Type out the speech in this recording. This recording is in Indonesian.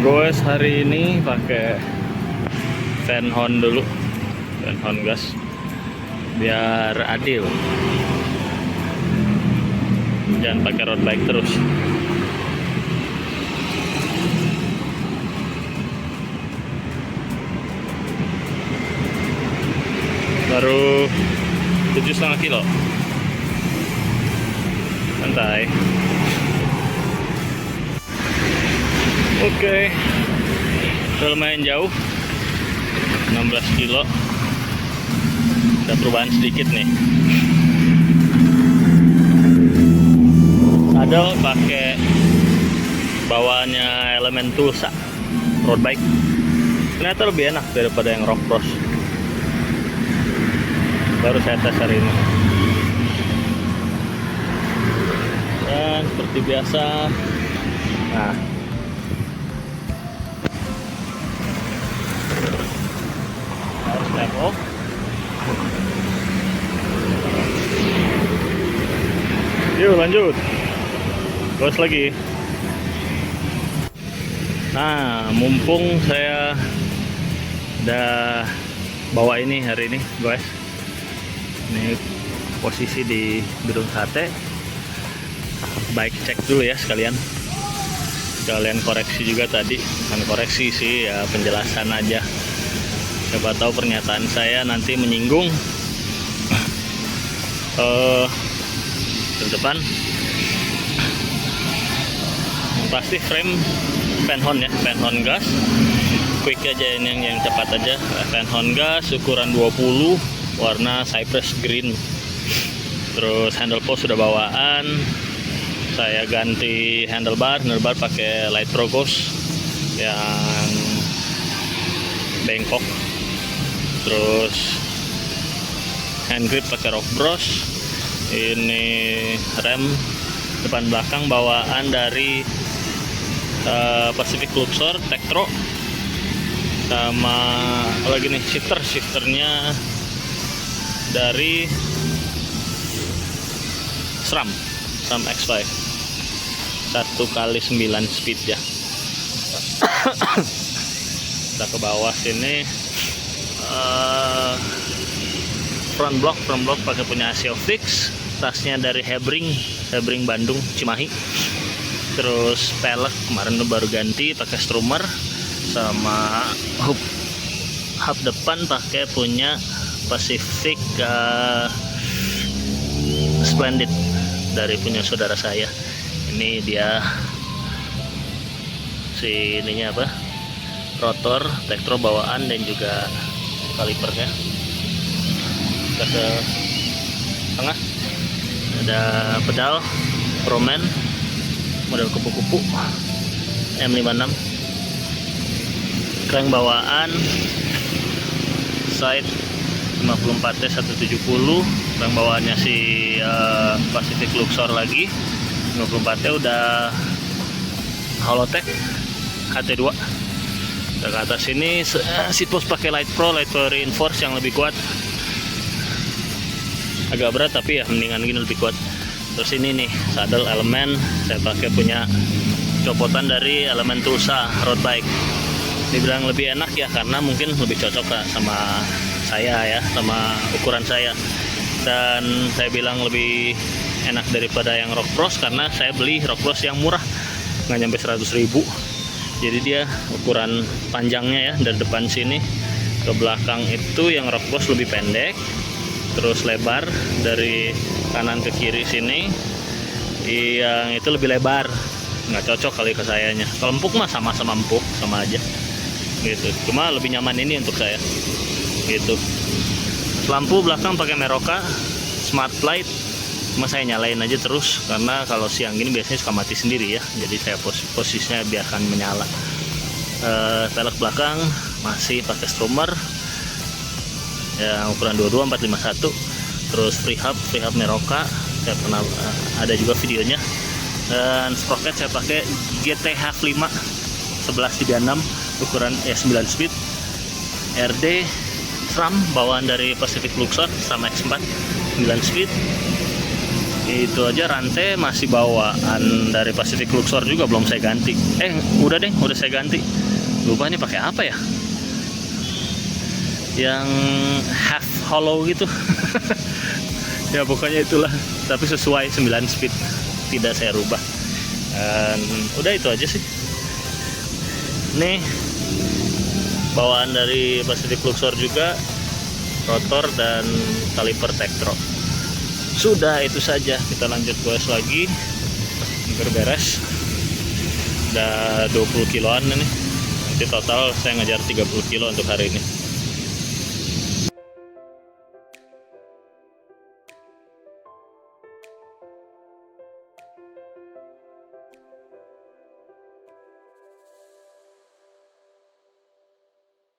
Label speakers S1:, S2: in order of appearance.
S1: Goes hari ini pakai fan Hon dulu, fan Hon gas biar adil, jangan pakai road bike terus. Baru 7,5 kilo, santai. Oke, udah lumayan jauh, 16 kilo. Ada perubahan sedikit nih. Saddle pakai bawaannya Element Tulsa road bike. Ternyata lebih enak daripada yang Rock Cross. Baru saya tes hari ini. Dan seperti biasa, nah, harus step off. Yuk lanjut, gas lagi. Nah, mumpung saya udah bawa ini hari ini guys, ini posisi di gedung sate, baik cek dulu ya sekalian koreksi juga tadi. Kan koreksi sih ya, penjelasan aja, siapa tahu pernyataan saya nanti menyinggung ke depan. Pasti frame fan Hon ya, fan Hon gas quick aja, ini yang cepat aja. Fan Hon gas ukuran 20, warna cypress green. Terus handle post sudah bawaan, saya ganti handlebar pakai Light Pro Ghost yang bengkok. Terus hand grip pakai Rock Bros. Ini rem depan belakang bawaan dari Pacific Luxor Tektro, sama lagi nih shifternya dari SRAM X5 1x9 speed ya. Kita ke bawah sini, front block pakai punya Asiofix, tasnya dari Hebring Bandung Cimahi. Terus pelek kemarin baru ganti pakai Strummer, sama hub depan pakai punya Pacific Splendid dari punya saudara saya. Ini dia si ininya apa, rotor Tektro bawaan dan juga kalipernya. Kita ke tengah, ada pedal Proman model kupu-kupu M56, crank bawaan side 54T 170, crank bawaannya si Pacific Luxor lagi 54T udah Holotech HT2. Kita ke atas ini seat post pakai Light Pro Reinforce yang lebih kuat, agak berat tapi ya mendingan gini lebih kuat. Terus ini nih saddle Element, saya pakai punya copotan dari Element Tulsa road bike. Dibilang lebih enak ya karena mungkin lebih cocok sama saya ya, sama ukuran saya. Dan saya bilang lebih enak daripada yang Rock Cross karena saya beli Rock Cross yang murah, nggak nyampe 100.000. Jadi dia ukuran panjangnya ya, dari depan sini ke belakang itu yang Rock Cross lebih pendek. Terus lebar dari kanan ke kiri sini, yang itu lebih lebar, nggak cocok kali ke sayanya. Kalau empuk mah sama-sama empuk, sama aja gitu, cuma lebih nyaman ini untuk saya gitu. Lampu belakang pakai Meroka Smart Light, cuma saya nyalain aja terus karena kalau siang gini biasanya suka mati sendiri ya, jadi saya posisinya biarkan menyala. Pelek belakang masih pakai Strummer yang ukuran 22 451. Terus free hub Meroka, saya pernah ada juga videonya. Dan sprocket saya pakai GTH 5 1136 ukuran 9 speed, RD SRAM bawaan dari Pacific Luxor sama X4 9 speed. Itu aja rantai masih bawaan dari Pacific Luxor juga belum saya ganti. Udah deh, udah saya ganti. Lupa nih pakai apa ya? Yang half hollow gitu. Ya pokoknya itulah, tapi sesuai 9 speed, tidak saya rubah. Dan udah itu aja sih. Nih bawaan dari Pacific Luxor juga, rotor dan kaliper Tektro. Sudah itu saja, kita lanjut goes lagi. Hampir beres. Udah 20 kiloan nih. Nanti total saya ngejar 30 kilo untuk hari ini.